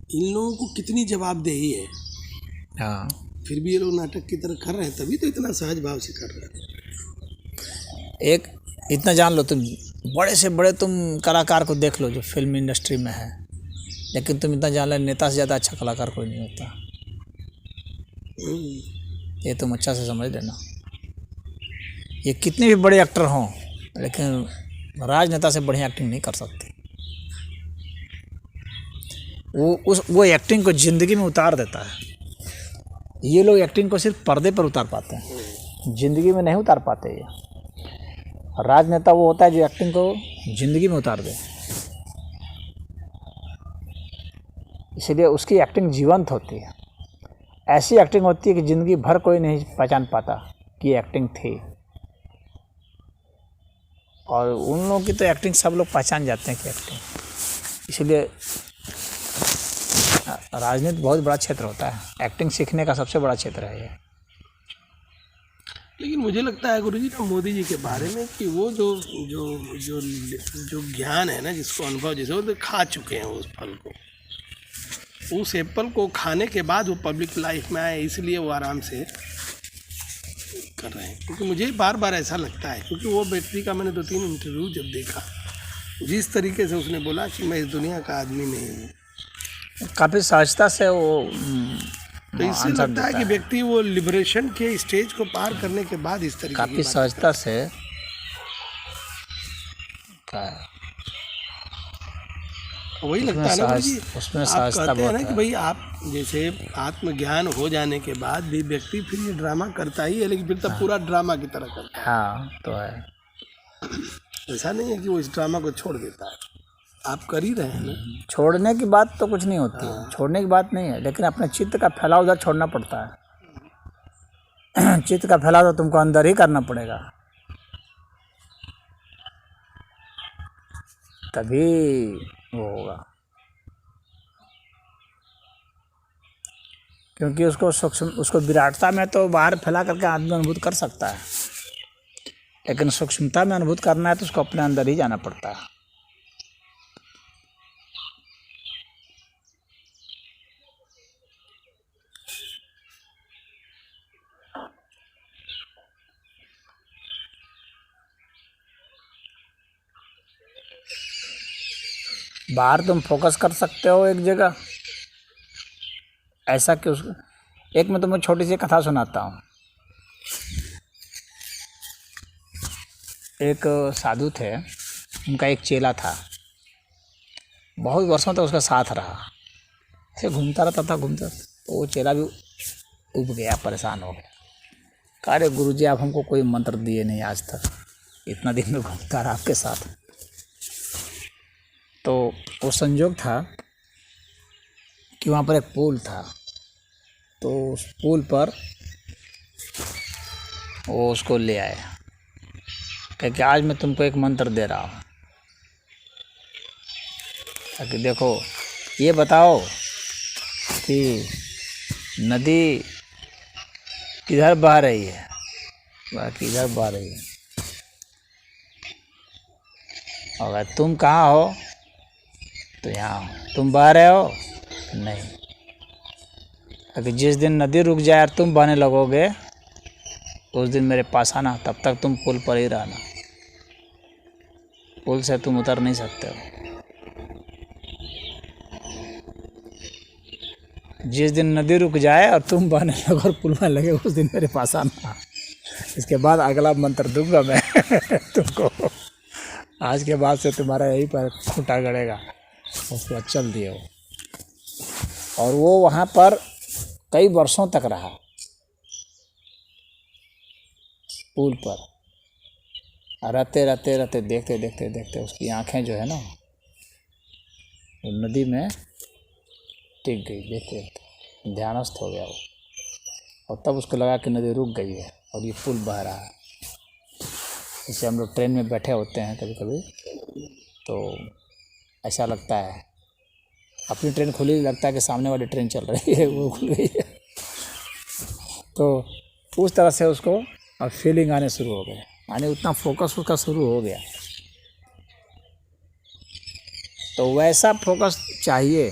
इन लोगों को कितनी जवाबदेही है, हाँ, फिर भी ये लोग नाटक की तरह कर रहे हैं, तभी तो इतना सहज भाव से कर रहे हैं। एक इतना जान लो तुम, बड़े से बड़े तुम कलाकार को देख लो जो फिल्म इंडस्ट्री में है, लेकिन तुम इतना जान लो नेता से ज़्यादा अच्छा कलाकार कोई नहीं होता। ये तुम अच्छा से समझ लेना। ये कितने भी बड़े एक्टर हों, लेकिन राजनेता से बढ़िया एक्टिंग नहीं कर सकते। वो एक्टिंग को ज़िंदगी में उतार देता है। ये लोग एक्टिंग को सिर्फ पर्दे पर उतार पाते हैं, ज़िंदगी में नहीं उतार पाते। ये राजनेता वो होता है जो एक्टिंग को ज़िंदगी में उतार दे, इसलिए उसकी एक्टिंग जीवंत होती है। ऐसी एक्टिंग होती है कि ज़िंदगी भर कोई नहीं पहचान पाता कि एक्टिंग थी। और उन लोगों की तो एक्टिंग सब लोग पहचान जाते हैं कि एक्टिंग। इसलिए राजनीति बहुत बड़ा क्षेत्र होता है, एक्टिंग सीखने का सबसे बड़ा क्षेत्र है ये। लेकिन मुझे लगता है गुरुजी ना मोदी जी के बारे में कि वो जो जो जो जो ज्ञान है ना, जिसको अनुभव, जैसे वो खा चुके हैं उस फल को, उस एप्पल को खाने के बाद वो पब्लिक लाइफ में आए, इसलिए वो आराम से कर रहे हैं। क्योंकि मुझे बार बार ऐसा लगता है, क्योंकि वो व्यक्ति का मैंने 2-3 इंटरव्यू जब देखा, जिस तरीके से उसने बोला कि मैं इस दुनिया का आदमी नहीं हूँ, काफ़ी सहजता से वो तो इससे लगता है कि व्यक्ति वो लिबरेशन के स्टेज को पार करने के बाद इस तरीके काफ़ी सहजता से वही लगता है ना जी। उसमें आप सहजता कहते हैं ना बहुत कि भाई आप जैसे आत्मज्ञान हो जाने के बाद भी व्यक्ति फिर ये ड्रामा करता ही है, लेकिन फिर तब पूरा ड्रामा की तरह करता है। हाँ, तो है। ऐसा नहीं है कि वो इस ड्रामा को छोड़ देता है, आप कर ही रहे हैं ना। छोड़ने की बात तो कुछ नहीं होती है, छोड़ने की बात नहीं है, लेकिन अपने चित्त का फैलाव उधर छोड़ना पड़ता है। चित्त का फैलाव तो तुमको अंदर ही करना पड़ेगा, तभी वो होगा। क्योंकि उसको सूक्ष्म, उसको विराटता में तो बाहर फैला करके आदमी अनुभूत कर सकता है, लेकिन सूक्ष्मता में अनुभूत करना है तो उसको अपने अंदर ही जाना पड़ता है। बाहर तुम फोकस कर सकते हो एक जगह, ऐसा कि उसको एक मैं तुम्हें छोटी सी कथा सुनाता हूँ। एक साधु थे, उनका एक चेला था, बहुत वर्षों तक उसका साथ रहा, ऐसे घूमता रहता था, तो वो चेला भी उब गया, परेशान हो गया। कहा, अरे गुरुजी आप हमको कोई मंत्र दिए नहीं आज तक, इतना दिन में घूमता रहा आपके साथ। तो वो संजोग था कि वहाँ पर एक पुल था, तो उस पुल पर वो उसको ले आए, कह कि आज मैं तुमको एक मंत्र दे रहा हूँ, ताकि देखो ये बताओ कि नदी किधर बह रही है, किधर बह रही है, और तुम कहाँ हो, तो यहाँ हो, तुम बह रहे हो, नहीं, ताकि जिस दिन नदी रुक जाए और तुम बहने लगोगे उस दिन मेरे पास आना, तब तक तुम पुल पर ही रहना, पुल से तुम उतर नहीं सकते हो। जिस दिन नदी रुक जाए और तुम बहने लगो और पुल में लगे उस दिन मेरे पास आना। इसके बाद अगला मंत्र दूंगा मैं तुमको, आज के बाद से तुम्हारा यही पर खूंटा गड़ेगा। उसके बाद चल दिए वो, और वो वहाँ पर कई वर्षों तक रहा पुल पर, रहते रहते रहते देखते देखते देखते उसकी आँखें जो है ना वो नदी में टिक गई, देखते देखते ध्यानस्थ हो गया वो, और तब उसको लगा कि नदी रुक गई है और ये पुल बह रहा है। जैसे हम लोग ट्रेन में बैठे होते हैं कभी कभी, तो ऐसा लगता है अपनी ट्रेन खुली, लगता है कि सामने वाली ट्रेन चल रही है, वो खुल गई है। तो उस तरह से उसको अब फीलिंग आने शुरू हो गए, यानी उतना फोकस उसका शुरू हो गया। तो वैसा फोकस चाहिए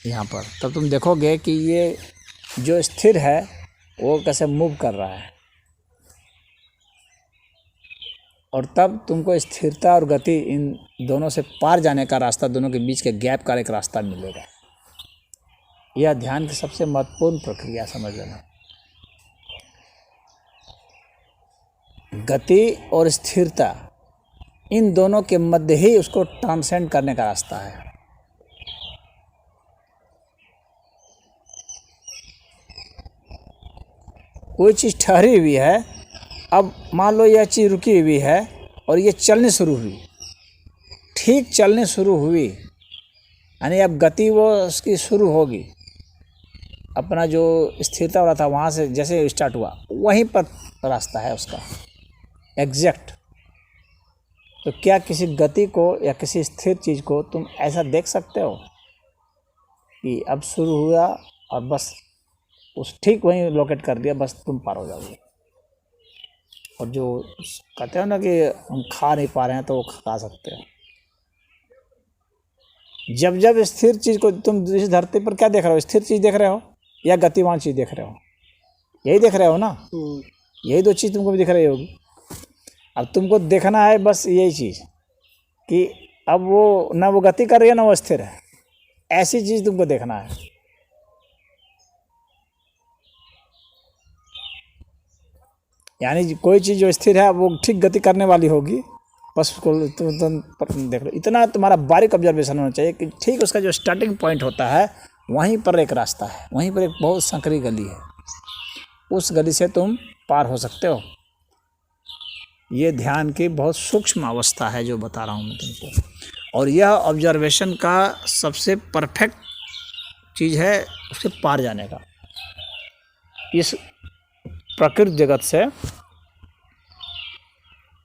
यहाँ पर, तब तुम देखोगे कि ये जो स्थिर है वो कैसे मूव कर रहा है, और तब तुमको स्थिरता और गति इन दोनों से पार जाने का रास्ता, दोनों के बीच के गैप का एक रास्ता मिलेगा। यह ध्यान की सबसे महत्वपूर्ण प्रक्रिया समझ लेना। गति और स्थिरता इन दोनों के मध्य ही उसको ट्रांसेंड करने का रास्ता है। कोई चीज़ ठहरी हुई है, अब मान लो यह चीज़ रुकी हुई है और ये चलने शुरू हुई, ठीक चलने शुरू हुई, यानी अब गति वो उसकी शुरू होगी। अपना जो स्थिरता वाला था वहाँ से जैसे स्टार्ट हुआ वहीं पर रास्ता है उसका एग्जैक्ट। तो क्या किसी गति को या किसी स्थिर चीज़ को तुम ऐसा देख सकते हो कि अब शुरू हुआ और बस उस ठीक वहीं लोकेट कर दिया, बस तुम पार हो जाओगे। और जो कहते हो ना कि हम खा नहीं पा रहे हैं, तो वो खा सकते हो। जब जब स्थिर चीज़ को तुम इस धरती पर क्या देख रहे हो, स्थिर चीज़ देख रहे हो या गतिमान चीज़ देख रहे हो? यही देख रहे हो ना, यही दो चीज़ तुमको भी दिख रही होगी। अब तुमको देखना है बस यही चीज़ कि अब वो ना वो गति कर रही है ना वो स्थिर है, ऐसी चीज़ तुमको देखना है। यानी कोई चीज़ जो स्थिर है वो ठीक गति करने वाली होगी, बस उसको तुम देख लो। इतना तुम्हारा बारीक ऑब्जर्वेशन होना चाहिए कि ठीक उसका जो स्टार्टिंग पॉइंट होता है वहीं पर एक रास्ता है, वहीं पर एक बहुत संकरी गली है, उस गली से तुम पार हो सकते हो। ये ध्यान की बहुत सूक्ष्म अवस्था है जो बता रहा हूँ मैं तुमको, और यह ऑब्जर्वेशन का सबसे परफेक्ट चीज़ है उसके पार जाने का, इस प्रकृति जगत से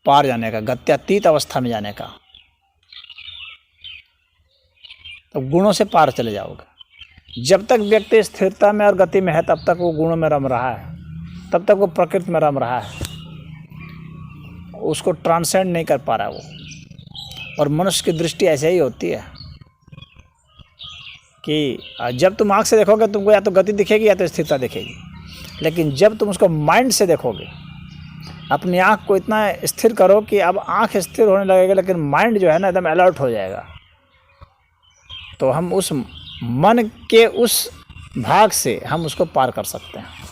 पार जाने का, गत्यातीत अवस्था में जाने का। तो गुणों से पार चले जाओगे। जब तक व्यक्ति स्थिरता में और गति में है तब तक वो गुणों में रम रहा है, तब तक वो प्रकृति में रम रहा है, उसको ट्रांसेंड नहीं कर पा रहा वो। और मनुष्य की दृष्टि ऐसे ही होती है कि जब तुम आँख से देखोगे तुमको या तो गति दिखेगी या तो स्थिरता दिखेगी, लेकिन जब तुम उसको माइंड से देखोगे, अपनी आँख को इतना स्थिर करो कि अब आँख स्थिर होने लगेगा लेकिन माइंड जो है ना एकदम अलर्ट हो जाएगा, तो हम उस मन के उस भाग से हम उसको पार कर सकते हैं।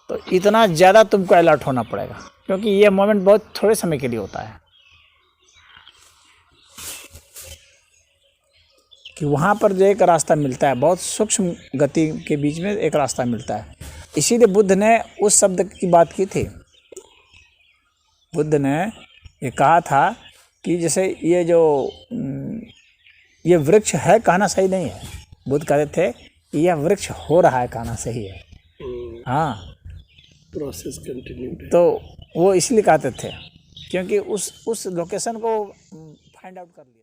तो इतना ज़्यादा तुमको अलर्ट होना पड़ेगा, क्योंकि ये मोमेंट बहुत थोड़े समय के लिए होता है कि वहाँ पर जो एक रास्ता मिलता है, बहुत सूक्ष्म गति के बीच में एक रास्ता मिलता है। इसीलिए बुद्ध ने उस शब्द की बात की थी। बुद्ध ने ये कहा था कि जैसे ये वृक्ष है कहना सही नहीं है, बुद्ध कहते थे कि यह वृक्ष हो रहा है कहना सही है। हाँ, प्रोसेस कंटिन्यूड है। तो वो इसलिए कहते थे क्योंकि उस लोकेशन को फाइंड आउट कर लिया।